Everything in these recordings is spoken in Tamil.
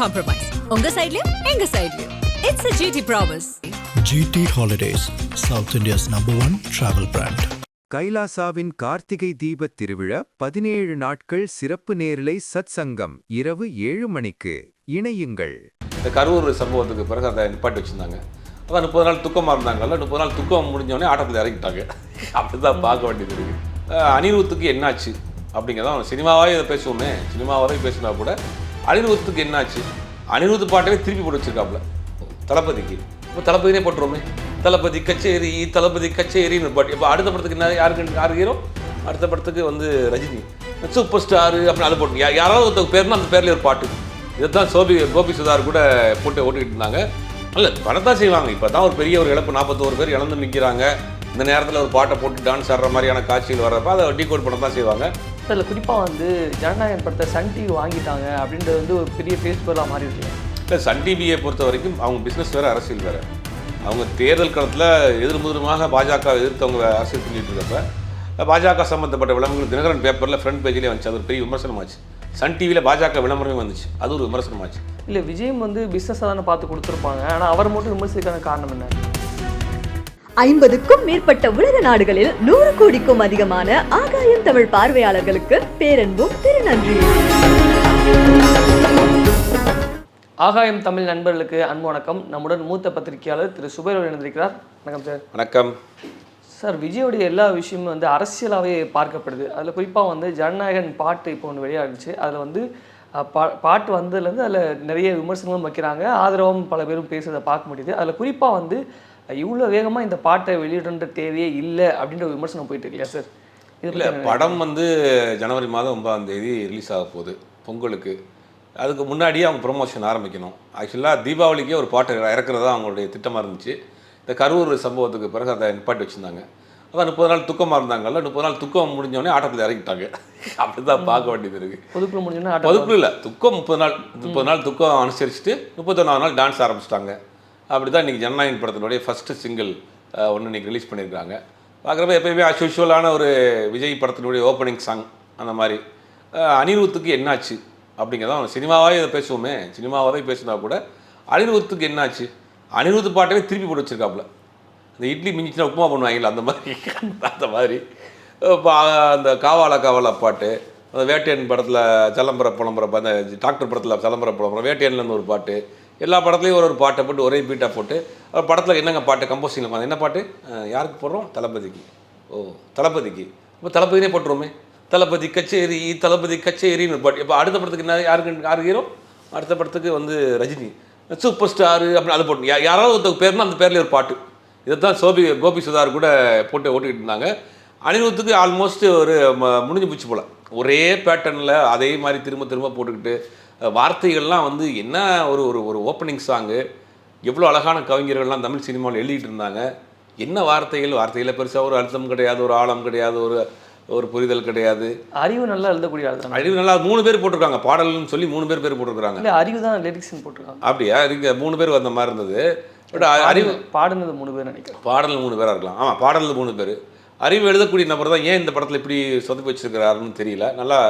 compromise. உங்க சைடுலயும் எங்க சைடுலயும். It's a GT promise. GT Holidays, South India's #1 travel brand. கைலாசாவின் Karthigai தீபத் திருவிழா 17 நாட்கள் சிறப்பு நேரலை சத்சங்கம் இரவு 7 மணிக்கு இணையுங்கள். இந்த கரூர் சம்பவத்துக்கு பிறகு அதை நிப்பாட்டி வச்சுருந்தாங்க. அதான் 30 நாள் துக்கமாக இருந்தாங்கல்ல, 30 நாள் துக்கம் முடிஞ்சோடனே ஆட்டத்தில் இறங்கிட்டாங்க. அப்படி தான் பார்க்க வேண்டியது இருக்குது. அனிருத்துக்கு என்னாச்சு அப்படிங்கிறதான் சினிமாவாகவே இதை பேசுவோமே, சினிமாவாகவே பேசினா கூட அனிருத்துக்கு என்னாச்சு, அனிருத் பாட்டவே திருப்பி போட்டு வச்சுருக்காப்புல தளபதிக்கு. இப்போ தளபதினே போட்டுருவோமே, தளபதி கச்சேரி தளபதி கச்சேரின்னு பாட்டு. இப்போ அடுத்த படத்துக்கு என்ன யார் ஹீரோ, அடுத்த படத்துக்கு வந்து ரஜினி சூப்பர் ஸ்டாரு அப்படின்னு அதை போட்டு யாராவது ஒருத்தர் பேர்னா அந்த பேர்லேயே ஒரு பாட்டு. இதைத்தான் கோபி சுதார் கூட போட்டு ஓட்டிக்கிட்டு இருந்தாங்க. இல்லை படத்தான் செய்வாங்க. இப்போ தான் ஒரு பெரிய ஒரு இழப்பு, 41 பேர் இழந்து நிற்கிறாங்க. இந்த நேரத்தில் ஒரு பாட்டை போட்டு டான்ஸ் ஆடுற மாதிரியான காட்சிகள் வர்றப்ப அதை டீகோட் பண்ண தான் செய்வாங்க. அதில் குறிப்பாக வந்து ஜனநாயகன் படத்தை சன் டிவி வாங்கிட்டாங்க அப்படின்றது வந்து ஒரு பெரிய பேஸ்பொருளாக மாறி இருக்கு. இல்லை, சன் டிவியை பொறுத்த வரைக்கும் அவங்க பிஸ்னஸ் வேறு, அரசியல் வேறு. அவங்க தேர்தல் களத்தில் எதிர்முதிரமாக பாஜக எதிர்த்தவங்க அரசியல் செஞ்சுட்டு இருக்கப்ப பாஜக சம்மந்தப்பட்ட விளம்பரங்கள் தினகரன் பேப்பரில் ஃப்ரண்ட் பேஜ்லேயே வந்துச்சு. அது ஒரு பெரிய விமர்சனமாச்சு. சன் டிவியில் பாஜக விளம்பரமே வந்துச்சு, அது ஒரு விமர்சனமாச்சு. இல்லை, விஜயம் வந்து பிஸ்னஸாக தானே பார்த்து கொடுத்துருப்பாங்க. ஆனால் அவர் மட்டும் விமர்சிக்கான காரணம் என்ன? 50க்கும் மேற்பட்ட உலக நாடுகளில் 100 கோடிக்கும் அதிகமான ஆகாயம் தமிழ் பார்வையாளர்களுக்கு பேரன்பும் திருநன்றி. ஆகாயம் தமிழ் நண்பர்களுக்கு அன்பு வணக்கம். நம்முடன் மூத்த பத்திரிகையாளர் திரு சுபைர் இணைந்திருக்கிறார். வணக்கம் சார். வணக்கம் சார். விஜயோடைய எல்லா விஷயமும் வந்து அரசியலாகவே பார்க்கப்படுது. அதில் குறிப்பாக வந்து ஜனநாயகன் பாட்டு இப்போ ஒன்று வெளியாகிடுச்சு. அதில் வந்து பாட்டு வந்ததுலேருந்து அதில் நிறைய விமர்சனங்களும் வைக்கிறாங்க, ஆதரவும் பல பேரும் பேசுகிறத பார்க்க முடியுது. அதில் குறிப்பாக வந்து இவ்வளோ வேகமாக இந்த பாட்டை வெளியிடுன்ற தேவையே இல்லை அப்படின்ற விமர்சனம் போயிட்டு இல்லையா சார்? இல்லை, படம் வந்து ஜனவரி மாதம் 9ஆம் தேதி ரிலீஸ் ஆக போகுது, பொங்கலுக்கு. அதுக்கு முன்னாடியே அவங்க ப்ரொமோஷன் ஆரம்பிக்கணும். ஆக்சுவலாக தீபாவளிக்கே ஒரு பாட்டு இறக்குறதா அவங்களுடைய திட்டமாக இருந்துச்சு. இந்த கரூர் சம்பவத்துக்கு பிறகு அதை நிப்பாட்டி வச்சுருந்தாங்க. அதான் 30 நாள் துக்கமாக இருந்தாங்கல்ல, 30 நாள் துக்கம் முடிஞ்சோடனே ஆட்டத்தில் இறங்கிட்டாங்க. அப்படி தான் பார்க்க வேண்டியது இருக்குது. பொதுக்குழு முடிஞ்சோன்னா பொதுக்குழு இல்லை, துக்கம் 30 நாள் துக்கம் அனுசரிச்சுட்டு 31ஆம் நாள் டான்ஸ் ஆரம்பிச்சிட்டாங்க. அப்படி தான் இன்றைக்கி ஜனநாயகன் படத்தினுடைய ஃபஸ்ட்டு சிங்கிள் ஒன்று இன்றைக்கி ரிலீஸ் பண்ணியிருக்காங்க. பார்க்குறப்ப எப்போயுமே அஸ்யூஷுவலான ஒரு விஜய் படத்தினுடைய ஓப்பனிங் சாங் அந்த மாதிரி. அனிருத்துக்கு என்னாச்சு அப்படிங்கிறதான் சினிமாவாகவே இதை பேசுவோமே, சினிமாவாகவே பேசினா கூட அனிருத்துக்கு என்னாச்சு, அனிருத் பாட்டவே திருப்பி போட்டு வச்சுருக்காப்புல. இந்த இட்லி மிஞ்சிச்சுன்னா உப்புமா பண்ணுவாங்கல்ல, அந்த மாதிரி அந்த காவாலா பாட்டு, அந்த வேட்டையன் படத்தில் சலம்பர புலம்புறப்ப, அந்த டாக்டர் படத்தில் சலம்பர புலம்புறம், வேட்டையன்லேருந்து ஒரு பாட்டு, எல்லா படத்துலையும் ஒரு பாட்டை போட்டு ஒரே பீட்டாக போட்டு படத்தில் என்னங்க பாட்டு கம்போசிங்கில் பார்த்து என்ன பாட்டு யாருக்கு போடுறோம், தளபதிக்கு. ஓ தளபதிக்கு, இப்போ தளபதினே போட்டுருவோமே, தளபதி கச்சேரி தளபதி கச்சேரின்னு பாட்டு. இப்போ அடுத்த படத்துக்கு என்ன யார் ஹீரோ, அடுத்த படத்துக்கு வந்து ரஜினி சூப்பர் ஸ்டாரு அப்படின்னு அதை போட்டு யாராவது ஒருத்தர் பேர்னா அந்த பேர்லேயே ஒரு பாட்டு. இதைத்தான் கோபி சுதார் கூட போட்டு ஓட்டிக்கிட்டு இருந்தாங்க. அனிருத்துக்கு ஆல்மோஸ்ட் ஒரு முடிஞ்சு போச்சு போல், ஒரே பேட்டர்னில் அதே மாதிரி திரும்ப திரும்ப போட்டுக்கிட்டு வார்த்தைகள்லாம் வந்து என்ன ஒரு ஒரு ஓப்பனிங் சாங்கு, எவ்வளோ அழகான கவிஞர்கள்லாம் தமிழ் சினிமாவில் எழுதிட்டு இருந்தாங்க. என்ன வார்த்தைகளில் பெருசாக ஒரு அழுத்தம் கிடையாது, ஒரு ஆழம் கிடையாது, ஒரு புரிதல் கிடையாது. அறிவு நல்லா எழுதக்கூடிய ஆள் தான். அறிவு நல்லா 3 பேர் போட்டிருக்காங்க, பாடல்னு சொல்லி 3 பேர் போட்டிருக்காங்க. இல்லை, அறிவு தான் லிரிக்ஸ்னு போட்டிருக்காங்க. அப்படியா? இங்கே 3 பேர் வந்த மாதிரி இருந்தது. பட் அறிவு பாடுனது 3 பேர் நினைக்கிறேன். பாடல் 3 பேராக இருக்கலாம். ஆமாம், பாடல் 3 பேர். அறிவு எழுதக்கூடிய நபர் தான் ஏன் இந்த படத்தில் இப்படி சொதப்பி வச்சுருக்கிறாருன்னு தெரியல. நல்லா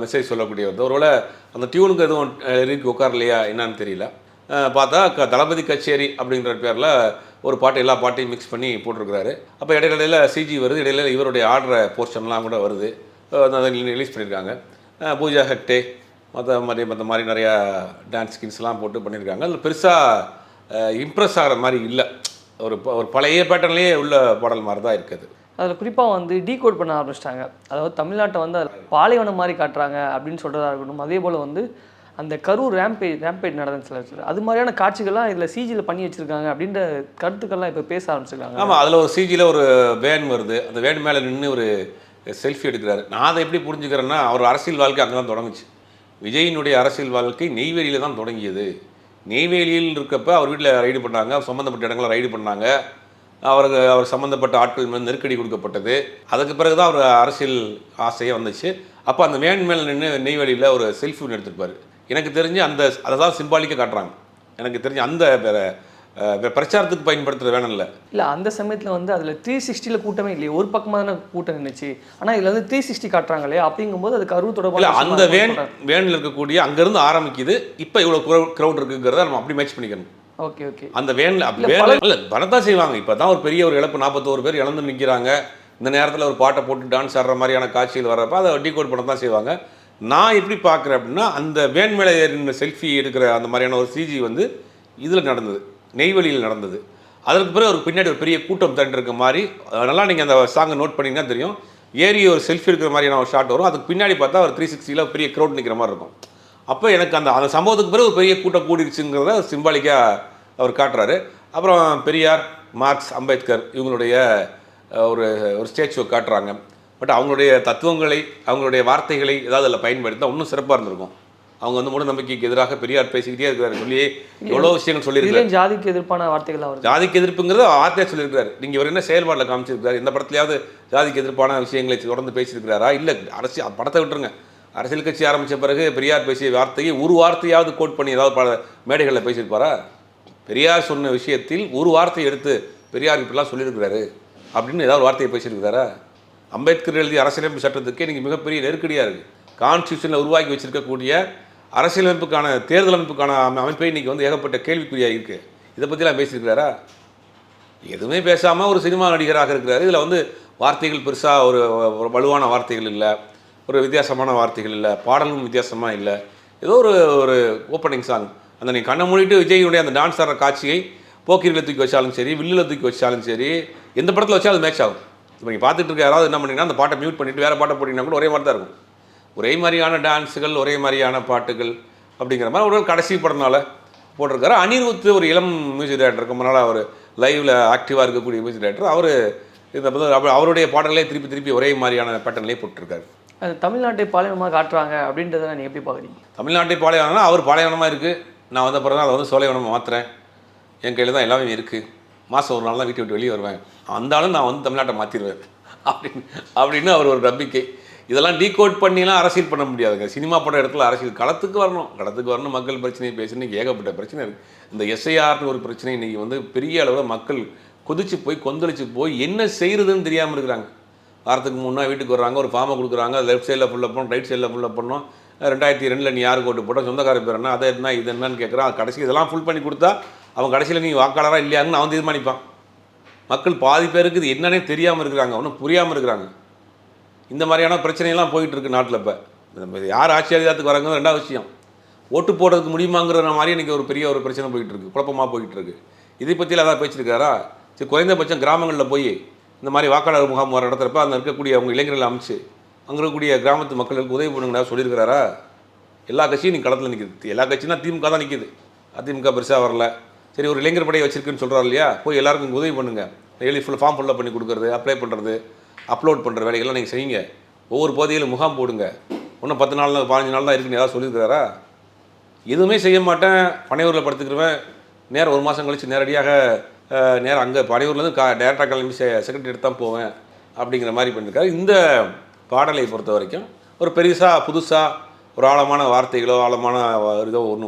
மெசேஜ் சொல்லக்கூடியவர். ஒருவேளை அந்த டியூனுக்கு எதுவும் லிரிக் உட்காரலையா என்னன்னு தெரியல. பார்த்தா தளபதி கச்சேரி அப்படிங்கிற பேரில் ஒரு பாட்டு எல்லா பாட்டையும் மிக்ஸ் பண்ணி போட்டிருக்கிறாரு. அப்போ இடையில சிஜி வருது, இடையில இவருடைய ஆடுற போர்ஷன்லாம் கூட வருது. அதை ரிலீஸ் பண்ணியிருக்காங்க. பூஜா ஹெக்டே மற்ற மாதிரி நிறையா டான்ஸ் ஸ்கின்ஸ்லாம் போட்டு பண்ணியிருக்காங்க. அதில் பெருசாக இம்ப்ரெஸ் ஆகிற மாதிரி இல்லை, ஒரு பழைய பேட்டர்ன்லேயே உள்ள பாடல் மாதிரி தான் இருக்குது. அதில் குறிப்பாக வந்து டீகோட் பண்ண ஆரம்பிச்சிட்டாங்க. அதாவது தமிழ்நாட்டை வந்து பாலைவனம் மாதிரி காட்டுறாங்க அப்படின்னு சொல்கிறதா இருக்கட்டும். அதே போல் வந்து அந்த கரூர் ரேம்பேட் நடந்துச்சு, அது மாதிரியான காட்சிகள்லாம் இதில் சிஜியில் பண்ணி வச்சுருக்காங்க அப்படின்ற கருத்துக்கள்லாம் இப்போ பேச ஆரம்பிச்சிருக்காங்க. ஆமாம், அதில் ஒரு சிஜியில் ஒரு வேன் வருது, அந்த வேன் மேலே நின்று ஒரு செல்ஃபி எடுக்கிறாரு. நான் அதை எப்படி புரிஞ்சுக்கிறேன்னா, அவர் அரசியல் வாழ்க்கை அங்கே தான் தொடங்குச்சு. விஜயினுடைய அரசியல் வாழ்க்கை நெய்வேலியில் தான் தொடங்கியது. நெய்வேலியில் இருக்கப்போ அவர் வீட்டில் ரைடு பண்ணாங்க, சம்மந்தப்பட்ட இடங்களை ரைடு பண்ணாங்க, அவர் சம்மந்தப்பட்ட ஆட்கள் மேலே நெருக்கடி கொடுக்கப்பட்டது. அதுக்கு பிறகு தான் அவர் அரசியல் ஆசையே வந்துச்சு. அப்போ அந்த வேன் மேலே நின்று நெய்வேலியில் ஒரு செல்ஃபி ஒன்று எடுத்துருப்பார். எனக்கு தெரிஞ்சு அதை தான் சிம்பாலிக்காக காட்டுறாங்க. எனக்கு தெரிஞ்சு அந்த பிரச்சாரத்துக்கு பயன்படுத்துகிற வேணும் இல்லை. இல்லை அந்த சமயத்தில் வந்து அதில் 360ல் கூட்டமே இல்லையே, ஒரு பக்கமாக தானே கூட்டம் நின்றுச்சு. ஆனால் இதில் வந்து 360 காட்டுறாங்க இல்லையா, அப்படிங்கும்போது அது கரு தொடர்பாக அந்த வேனில் இருக்கக்கூடிய அங்கேருந்து ஆரம்பிக்குது. இப்போ இவ்வளோ க்ரௌட் இருக்குங்கிறத நம்ம அப்படி மேட்ச் பண்ணிக்கணும். Okay okay. அந்த வேனில் இல்லை வரதான் செய்வாங்க. இப்போ தான் ஒரு பெரிய ஒரு இழப்பு, 41 பேர் இழந்து நிற்கிறாங்க. இந்த நேரத்தில் ஒரு பாட்டை போட்டு டான்ஸ் ஆடுற மாதிரியான காட்சிகள் வர்றப்ப அதை டீகோட் பண்ண தான் செய்வாங்க. நான் எப்படி பார்க்குறேன் அப்படின்னா, அந்த வேன் மேலே ஏறின செல்ஃபி எடுக்கிற அந்த மாதிரியான ஒரு சிஜி வந்து இதில் நடந்தது, நெய்வேலியில் நடந்தது. அதற்கு பிறகு ஒரு பின்னாடி ஒரு பெரிய கூட்டம் திரண்டிருக்க மாதிரி நல்லா நீங்கள் அந்த சாங்கை நோட் பண்ணிங்கன்னா தெரியும். ஏறி ஒரு செல்ஃபி எடுக்கிற மாதிரியான ஒரு ஷாட் வரும். அதுக்கு பின்னாடி பார்த்தா ஒரு 360ல் பெரிய க்ரௌட் நிற்கிற மாதிரி இருக்கும். அப்போ எனக்கு அந்த சம்பவத்துக்கு பிறகு ஒரு பெரிய கூட்டம் கூடிடுச்சுங்கிறத சிம்பாலிக்காக அவர் காட்டுறாரு. அப்புறம் பெரியார், மார்க்ஸ், அம்பேத்கர் இவங்களுடைய ஒரு ஸ்டேச்சுவை காட்டுறாங்க. பட் அவங்களுடைய தத்துவங்களை, அவங்களுடைய வார்த்தைகளை ஏதாவது அதில் பயன்படுத்தினா இன்னும் சிறப்பாக இருந்திருக்கும். அவங்க வந்து மூட நம்பிக்கைக்கு எதிராக பெரியார் பேசிக்கிட்டே இருக்கிறாரு, சொல்லி எவ்வளோ விஷயங்கள் சொல்லியிருக்காரு. ஜாதிக்கு எதிர்ப்பான வார்த்தைகள் அவர் ஜாதிக்கு எதிர்ப்புங்கிறது வார்த்தையாக சொல்லியிருக்காரு. நீங்கள் இவர் என்ன செயல்பாட்டில் காமிச்சிருக்காரு? எந்த படத்துலையாவது ஜாதிக்கு எதிர்ப்பான விஷயங்களை தொடர்ந்து பேசியிருக்கிறாரா? இல்லை அரசியல் படத்தை விட்டுருங்க, அரசியல் கட்சி ஆரம்பித்த பிறகு பெரியார் பேசிய வார்த்தையை ஒரு வார்த்தையாவது கோட் பண்ணி ஏதாவது பல மேடைகளில் பேசியிருப்பாரா? பெரியார் சொன்ன விஷயத்தில் ஒரு வார்த்தையை எடுத்து பெரியார் இப்படிலாம் சொல்லியிருக்கிறாரு அப்படின்னு ஏதாவது வார்த்தையை பேசியிருக்கிறாரா? அம்பேத்கர் எழுதிய அரசியலமைப்பு சட்டத்துக்கே இன்றைக்கி மிகப்பெரிய நெருக்கடியாக இருக்குது. கான்ஸ்டியூஷனில் உருவாக்கி வச்சுருக்கக்கூடிய அரசியலமைப்புக்கான தேர்தல் அமைப்புக்கான அமைப்பை இன்றைக்கி வந்து ஏகப்பட்ட கேள்விக்குறியாக இருக்குது. இதை பற்றிலாம் பேசியிருக்கிறாரா? எதுவுமே பேசாமல் ஒரு சினிமா நடிகராக இருக்கிறாரு. இதில் வந்து வார்த்தைகள் பெருசாக ஒரு வலுவான வார்த்தைகள் இல்லை, ஒரு வித்தியாசமான வார்த்தைகள் இல்லை, பாடலும் வித்தியாசமாக இல்லை. ஏதோ ஒரு ஓப்பனிங் சாங், அந்த நீங்கள் கண்ணை மூடிட்டு விஜய்னுடைய அந்த டான்ஸ் ஆடுற காட்சியை போக்கிரியில் தூக்கி வச்சாலும் சரி, வில்லில் தூக்கி வச்சாலும் சரி, எந்த படத்தில் வச்சாலும் அது மேட்ச் ஆகும். இப்போ நீங்கள் பார்த்துட்டு இருக்க யாராவது என்ன பண்ணிங்கன்னா அந்த பாட்டை மியூட் பண்ணிவிட்டு வேறு பாட்டை போட்டிங்கன்னா கூட ஒரே மாதிரி தான் இருக்கும். ஒரே மாதிரியான டான்ஸுகள், ஒரே மாதிரியான பாட்டுகள் அப்படிங்கிற மாதிரி ஒரு கடைசி படம்னால போட்டிருக்காரு. அனிருத் ஒரு இளம் மியூசிக் டைரக்டர், ரொம்ப நாளாக அவர் லைவில் ஆக்டிவாக இருக்கக்கூடிய மியூசிக் டைரக்டர். அவர் இந்த அவருடைய பாடல்களே திருப்பி ஒரே மாதிரியான பேட்டர்ன்லேயே போட்டிருக்காரு. அது தமிழ்நாட்டை பாலைவனமாக காட்டுறாங்க அப்படின்றத நீங்கள் எப்படி பார்க்குறீங்க? தமிழ்நாட்டை பாலைவனம்னா அவர் பாலைவனமாக இருக்குது, நான் வந்த பிறகு தான் அதை வந்து சோலைவனமாக மாற்றுறேன், என் கையில் தான் எல்லாமே இருக்குது, மாதம் ஒரு நாள் தான் வீட்டை விட்டு வெளியே வருவேன், அந்த நான் வந்து தமிழ்நாட்டை மாற்றிடுவேன் அப்படின்னு அவர் ஒரு நம்பிக்கை. இதெல்லாம் டீகோட் பண்ணிலாம் அரசியல் பண்ண முடியாதுங்க. சினிமா படம் இடத்துல அரசியல் களத்துக்கு வரணும், மக்கள் பிரச்சனையை பேசணும். இன்றைக்கி ஏகப்பட்ட பிரச்சனை இருக்குது. இந்த எஸ்ஐஆர்னு ஒரு பிரச்சனை இன்றைக்கி வந்து பெரிய அளவில் மக்கள் கொந்தளிச்சு போய் என்ன செய்கிறதுன்னு தெரியாமல் இருக்கிறாங்க. வாரத்துக்கு முன்னாடி வீட்டுக்கு வர்றாங்க, ஒரு ஃபார்மை கொடுக்குறாங்க, லெஃப்ட் சைடில் ஃபுல்லாக பண்ணணும், ரைட் சைடில் ஃபுல்லாக பண்ணணும், 2002 நீ யாருக்கு ஓட்டு போட்டோம், சொந்தக்கார பேர் என்ன, அதை என்ன இது என்னன்னு கேட்குறான். கடைசி இதெல்லாம் ஃபுல் பண்ணி கொடுத்தா அவன் கடைசியில் நீ வாக்காளராக இல்லையான்னு அவன் தீர்மானிப்பான். மக்கள் பாதி பேருக்கு இது என்னன்னே தெரியாமல் இருக்கிறாங்க, ஒன்றும் புரியாமல் இருக்கிறாங்க. இந்த மாதிரியான பிரச்சனையெல்லாம் போயிட்டுருக்கு நாட்டில். இப்போ யார் ஆட்சி அதிகாரத்துக்கு வராங்க ரெண்டாவது விஷயம், ஓட்டு போடுறதுக்கு முடியுமாங்கிற மாதிரி இன்றைக்கி ஒரு பெரிய ஒரு பிரச்சனை போயிட்டுருக்கு, குழப்பமாக போயிட்டுருக்கு. இதை பற்றியில் அதான் பேசியிருக்காரா? சரி, குறைந்தபட்சம் கிராமங்களில் போய் இந்த மாதிரி வாக்காளர் முகாம் வர இடத்துறப்ப அங்கே இருக்கக்கூடிய அவங்க இளைஞர்கள் அமைச்சு அங்கே இருக்கக்கூடிய கிராமத்து மக்களுக்கு உதவி பண்ணுங்கடா சொல்லியிருக்கிறாரா? எல்லா கட்சியும் நீங்கள் களத்தில் நிற்கிது. எல்லா கட்சியும் திமுக தான் நிற்கிது, அதிமுக பெருசாக வரல. சரி, ஒரு இளைஞர் படையை வச்சிருக்குன்னு சொல்கிறாரு இல்லையா, போய் எல்லாருக்கும் உதவி பண்ணுங்கள், டெய்லி ஃபார்ம் ஃபுல்லாக பண்ணி கொடுக்குறது, அப்ளை பண்ணுறது, அப்லோட் பண்ணுற வேலைகள்லாம் நீங்கள் செய்யுங்க, ஒவ்வொரு பகுதியிலும் முகாம் போடுங்க, இன்னும் 10 நாள் 15 நாள் தான் இருக்குன்னு ஏதாவது சொல்லியிருக்கிறாரா? எதுவுமே செய்ய மாட்டேன், பனையூரில் படுத்துக்கிறவன் நேரம் 1 மாதம் கழித்து நேரடியாக நேரம் அங்கே பனையூர்லேருந்து டேரெக்டாக கிளம்பி செக்ரட்டரி எடுத்து தான் போவேன் அப்படிங்கிற மாதிரி பண்ணியிருக்காரு. இந்த பாடலை பொறுத்த வரைக்கும் ஒரு பெருசாக புதுசாக ஒரு ஆழமான வார்த்தைகளோ ஆழமான இதோ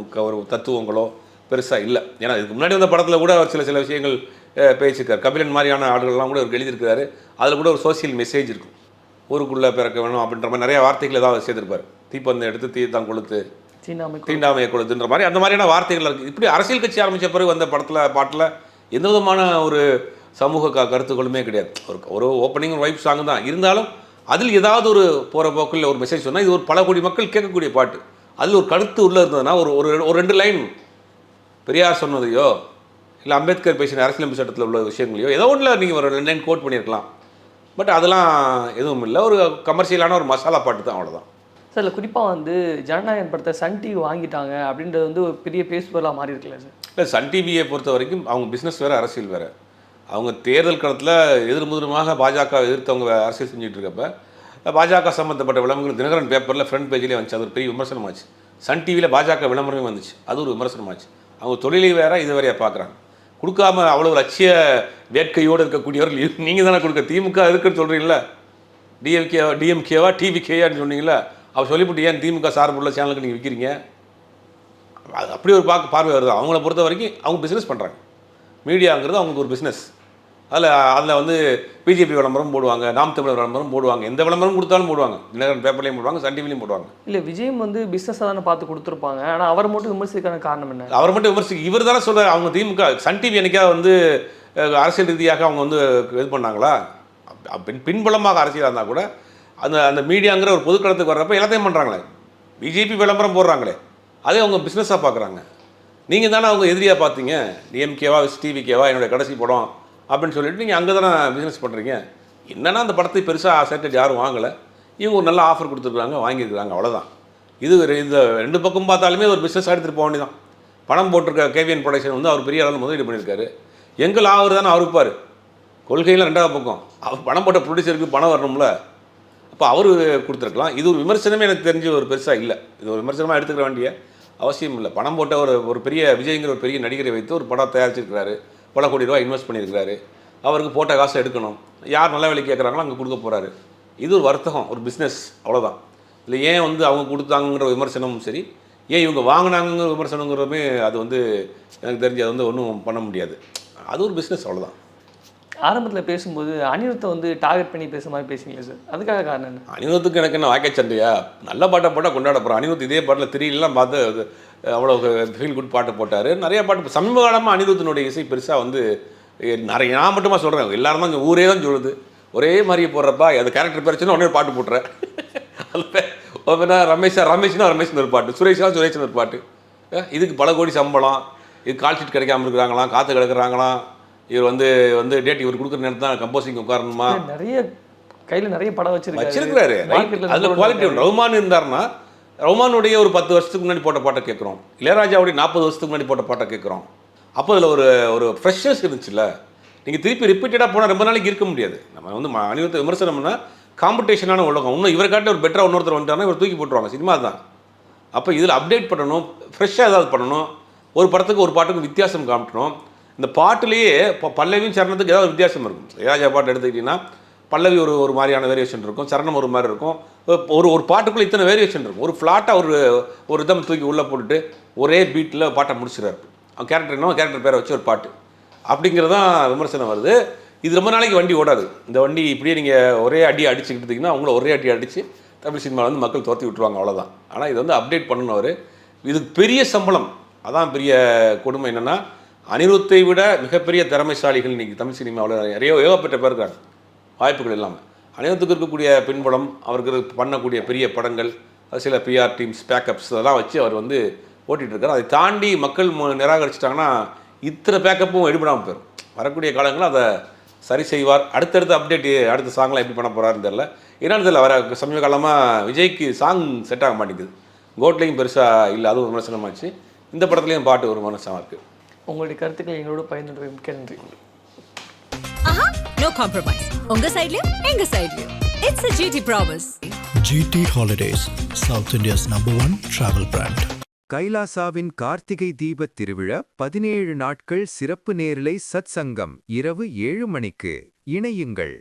ஒரு தத்துவங்களோ பெருசாக இல்லை. ஏன்னா இதுக்கு முன்னாடி வந்த படத்தில் கூட அவர் சில விஷயங்கள் பேசியிருக்காரு. கபிலன் மாதிரியான ஆடுகள்லாம் கூட அவர் எழுதியிருக்கிறாரு. அதில் கூட ஒரு சோசியல் மெசேஜ் இருக்கும், ஊருக்குள்ளே பிறக்க வேணும் அப்படின்ற மாதிரி நிறைய வார்த்தைகள் ஏதாவது சேர்த்துருப்பார். தீப்பந்தை எடுத்து தீத்தான் கொளுத்து, தீண்டாமையை கொளுத்துன்ற மாதிரி அந்த மாதிரியான வார்த்தைகள் இருக்குது. இப்படி அரசியல் கட்சி ஆரம்பித்த பிறகு வந்த பாட்டில் எந்த விதமான ஒரு சமூக கருத்துக்களுமே கிடையாது. ஒரு ஓப்பனிங் வைப் சாங் தான் இருந்தாலும் அதில் ஏதாவது ஒரு போகிற போக்கில் ஒரு மெசேஜ் சொன்னால் இது ஒரு பல கோடி மக்கள் கேட்கக்கூடிய பாட்டு, அதில் ஒரு கருத்து உள்ளே இருந்ததுன்னா ஒரு 2 லைன் பெரியார் சொன்னதையோ இல்லை அம்பேத்கர் பேசின அரசியலமைப்பு சட்டத்தில் உள்ள விஷயங்களையோ ஏதோ ஒன்றில் நீங்கள் ஒரு 2 லைன் கோட் பண்ணியிருக்கலாம். பட் அதெல்லாம் எதுவும் இல்லை, ஒரு கமர்ஷியலான ஒரு மசாலா பாட்டு தான், அவ்வளோதான். சார் இல்லை, குறிப்பாக வந்து ஜனநாயகன் படத்தை சன் டிவி வாங்கிட்டாங்க அப்படின்றது வந்து ஒரு பெரிய பேசுபொருளாக மாறி இருக்குல்ல சார்? இல்லை, சன் டிவியை பொறுத்த வரைக்கும் அவங்க பிஸ்னஸ் வேறு, அரசியல் வேறு. அவங்க தேர்தல் களத்தில் எதிர்முதலுமாக பாஜக எதிர்த்தவங்க அரசியல் செஞ்சுட்டு இருக்கப்ப பாஜக சம்மந்தப்பட்ட விளம்பரங்கள் தினகரன் பேப்பரில் ஃப்ரண்ட் பேஜ்லேயே வந்துச்சு. அது ஒரு பெரிய விமர்சனமாச்சு. சன் டிவியில் பாஜக விளம்பரமே வந்துச்சு, அது ஒரு விமர்சனமாச்சு. அவங்க தொழிலை வேற இது வேறையாக பார்க்குறாங்க. கொடுக்காம அவ்வளோ லட்சிய வேட்கையோடு இருக்கக்கூடியவர்கள் நீங்கள் தானே கொடுக்க, திமுக இருக்குன்னு சொல்கிறீங்களா, டிஎம்கேவா டிவிகேயான்னு சொன்னீங்களா, அவர் சொல்லிவிட்டு ஏன் திமுக சார்புள்ள சேனலுக்கு நீங்கள் விற்கிறீங்க? அது அப்படி ஒரு பார்வை வருது. அவங்கள பொறுத்த வரைக்கும் அவங்க பிஸ்னஸ் பண்ணுறாங்க. மீடியாங்கிறது அவங்களுக்கு ஒரு பிஸ்னஸ். அதில் வந்து பிஜேபி விளம்பரம் போடுவாங்க, நாம் தமிழர் விளம்பரம் போடுவாங்க, எந்த விளம்பரம் கொடுத்தாலும் போடுவாங்க. தினகரன் பேப்பர்லேயும் போடுவாங்க, சன் டிவிலையும் போடுவாங்க. இல்லை, விஜயம் வந்து பிஸ்னஸாக தானே பார்த்து கொடுத்துருப்பாங்க. ஆனால் அவர் மட்டும் விமர்சிக்கான காரணம் என்ன? அவர் மட்டும் இவர் தானே சொல்கிறார். அவங்க திமுக சன் டிவி என்னைக்காவது வந்து அரசியல் ரீதியாக அவங்க வந்து இது பண்ணாங்களா? பின்புலமாக அரசியலாக இருந்தால் கூட அந்த மீடியாங்கிற ஒரு பொதுக்களத்துக்கு வர்றப்ப எல்லாத்தையும் பண்ணுறாங்களே. பிஜேபி விளம்பரம் போடுறாங்களே, அதே அவங்க பிஸ்னஸாக பார்க்குறாங்க. நீங்கள் தானே அவங்க எதிரியாக பார்த்தீங்க. டிஎம்கேவா டிவிகேவா என்னுடைய கடைசி படம் அப்படின்னு சொல்லிட்டு நீங்கள் அங்கே தானே பிஸ்னஸ் பண்ணுறீங்க. என்னென்னா அந்த படத்தை பெருசாக செட்டட் யாரும் வாங்கலை, இவங்க ஒரு நல்ல ஆஃபர் கொடுத்துருக்குறாங்க, வாங்கியிருக்கிறாங்க, அவ்வளோதான். இந்த ரெண்டு பக்கம் பார்த்தாலுமே ஒரு பிஸ்னஸ் எடுத்துகிட்டு போக வேண்டியதான். பணம் போட்டிருக்க கேவிஎன் ப்ரொடக்ஷன் வந்து அவர் பெரிய அளவில் முதலீடு பண்ணியிருக்காரு. எங்கள் ஆவர் தானே அவர் இருப்பார். கொள்கையில் ரெண்டாவது பக்கம் அவர் பணம் போட்ட ப்ரொடியூசருக்கு பணம் வரணும்ல. அப்போ அவர் கொடுத்துருக்கலாம். இது ஒரு விமர்சனமே எனக்கு தெரிஞ்ச ஒரு பெருசாக இல்லை. இது ஒரு விமர்சனமாக எடுத்துக்க வேண்டிய அவசியம் இல்லை. பணம் போட்ட ஒரு பெரிய விஜய்ங்கிற ஒரு பெரிய நடிகரை வைத்து ஒரு படம் தயாரிச்சிருக்கிறாரு, பல கோடி ரூபா இன்வெஸ்ட் பண்ணியிருக்கிறாரு. அவருக்கு போட்ட காசை எடுக்கணும், யார் நல்ல வேலை கேட்குறாங்களோ அங்கே கொடுக்க போகிறாரு. இது ஒரு வர்த்தகம், ஒரு பிஸ்னஸ், அவ்வளோதான். இல்லை ஏன் வந்து அவங்க கொடுத்தாங்கிற விமர்சனமும் சரி, ஏன் இவங்க வாங்கினாங்கிற விமர்சனங்கிறதுமே அது வந்து எனக்கு தெரிஞ்சு அது வந்து ஒன்றும் பண்ண முடியாது. அது ஒரு பிஸ்னஸ், அவ்வளோதான். ஆரம்பத்தில் பேசும்போது அனிருத்தை வந்து டார்கெட் பண்ணி பேசுகிற மாதிரி பேசுவீங்க சார், அதுக்காக காரணம் என்ன? அனிருத்துக்கு எனக்கு என்ன வாய்க்கை சண்டையா? நல்ல பாட்டை போட்டால் கொண்டாட போகிறோம். அனிருத் இதே பாட்டில் திரியெல்லாம் பார்த்து அவ்வளோ ஃபீல் குட் பாட்டு போட்டார். நிறைய பாட்டு சமீப காலமாக அனிருத்தினுடைய இசை பெருசாக வந்து நிறைய, நான் மட்டுமா சொல்கிறேன், எல்லாரும் தான் ஊரே தான் சொல்லுது. ஒரே மாதிரியே போடுறப்பா அது கேரக்டர் பேர்ச்சுன்னா உடனே பாட்டு போட்டுறேன். அதில் ரமேஷ்னு ஒரு பாட்டு, சுரேஷ்னு ஒரு பாட்டு. இதுக்கு பல கோடி சம்பளம், இது கால் ஷீட் கிடைக்காம இருக்கிறாங்களாம், காற்று கிடக்குறாங்களாம். இவர் வந்து டேட் இவர் கொடுக்குற நேரத்தில் தான் கம்போசிங் உட்காரணுமா. நிறைய கையில் நிறைய படம் வச்சிருக்கிறாரு. அதில் குவாலிட்டி ரஹ்மான் இருந்தாருன்னா, ரஹ்மானுடைய ஒரு 10 வருஷத்துக்கு முன்னாடி போட்ட பாட்டை கேட்குறோம், இளையராஜாவுடைய 40 வருஷத்துக்கு முன்னாடி போட்ட பாட்டை கேட்குறோம். அப்போ அதில் ஒரு ஃப்ரெஷ்னஸ் இருந்துச்சுல்ல. நீங்கள் திருப்பி ரிப்பீட்டடாக போனால் ரொம்ப நாளைக்கு இருக்க முடியாது. நம்ம வந்து அனிருத்த விமர்சனம்னா காம்படிஷனான உலகம். இன்னும் இவரை காட்ட ஒரு பெட்டராக இன்னொருத்தர் வந்துட்டாங்கன்னா இவர் தூக்கி போட்டுருவாங்க. சினிமா தான். அப்போ இதில் அப்டேட் பண்ணணும், ஃப்ரெஷ்ஷாக ஏதாவது பண்ணணும், ஒரு படத்துக்கு ஒரு பாட்டுக்கு வித்தியாசம் காமிக்கணும். இந்த பாட்டுலேயே இப்போ பல்லவியும் சரணத்துக்கு ஏதாவது வித்தியாசம் இருக்கும். இளையராஜா பாட்டு எடுத்துக்கிட்டிங்கன்னா பல்லவி ஒரு மாதிரியான வேரியேஷன் இருக்கும், சரணம் ஒரு மாதிரி இருக்கும். ஒரு பாட்டுக்குள்ளே இத்தனை வேரியேஷன் இருக்கும். ஒரு ஃப்ளாட்டாக ஒரு இதம் தூக்கி உள்ளே போட்டுட்டு ஒரே பீட்டில் பாட்டை முடிச்சிடறாரு. அவன் கேரக்டர் பேரை வச்சு ஒரு பாட்டு அப்படிங்கிறது தான் விமர்சனம் வருது. இது ரொம்ப நாளைக்கு வண்டி ஓடாது. இந்த வண்டி இப்படியே நீங்கள் ஒரே அடி அடிச்சுக்கிட்டீங்கன்னா அவங்கள ஒரே அடி அடித்து தமிழ் சினிமாவில் வந்து மக்கள் துரத்தி விட்டுருவாங்க, அவ்வளோதான். ஆனால் இது வந்து அப்டேட் பண்ணணும். இதுக்கு பெரிய சம்பளம். அதான் பெரிய கொடுமை. என்னென்னா அனிருத்தை விட மிகப்பெரிய திறமைசாலிகள் இன்றைக்கி தமிழ் சினிமாவில் நிறைய ஏகப்பட்ட பேர் இருக்காங்க, வாய்ப்புகள் இல்லாமல். அனிருத்துக்கு இருக்கக்கூடிய பின்புலம், அவருக்கு பண்ணக்கூடிய பெரிய படங்கள், சில பிஆர் டீம்ஸ், பேக்கப்ஸ் அதெல்லாம் வச்சு அவர் வந்து ஓட்டிகிட்ருக்கார். அதை தாண்டி மக்கள் நிராகரிச்சிட்டாங்கன்னா இத்தனை பேக்கப்பும் எடுபடாமல் போயிடும். வரக்கூடிய காலங்களில் அதை சரி செய்வார். அடுத்தடுத்த அப்டேட், அடுத்த சாங்லாம் எப்படி பண்ண போகிறாருன்னு தெரில. என்னன்னு தெரியல. வர சமீப காலமாக விஜய்க்கு சாங் செட் ஆக மாட்டேங்குது. கோட்லேயும் பெருசாக இல்லை, அதுவும் விமர்சனமாச்சு. இந்த படத்துலேயும் பாட்டு ஒரு விமர்சனமாக இருக்குது. உங்களுடைய கருத்துக்களை எங்களோட பகிர்ந்து மிக்க நன்றி. ஆஹா, நோ காம்ப்ரமைஸ். உங்க சைடுலயும் எங்க சைடுலயும். It's a GT promise. GT Holidays, South India's #1 travel brand. கைலாசாவின் Karthigai தீபத் திருவிழா 17 நாட்கள் சிறப்பு நேரலை சத்சங்கம் இரவு 7 மணிக்கு. இணையுங்கள்.